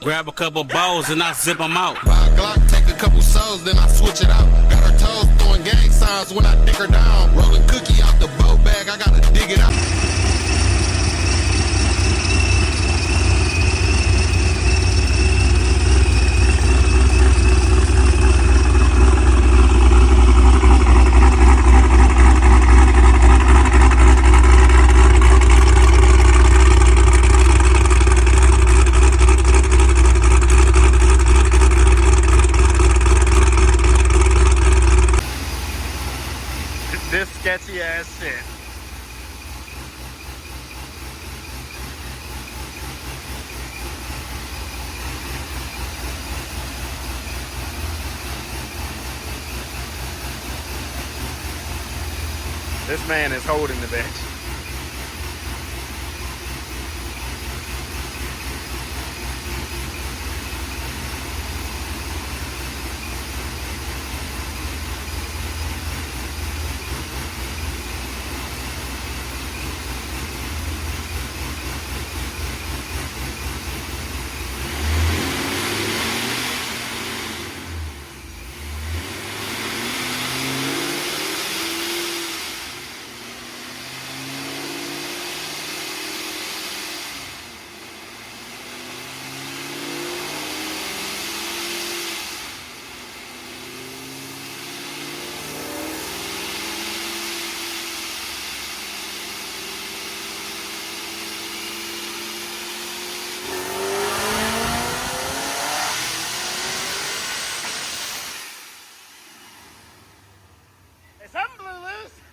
Grab a couple balls and I zip them out. Buy a Glock, take a couple souls, then I switch it out. Got her toes throwing gang signs when I dick her down. Rolling cookie out the boat bag, I gotta dig it out. This sketchy ass shit. This man is holding the bitch.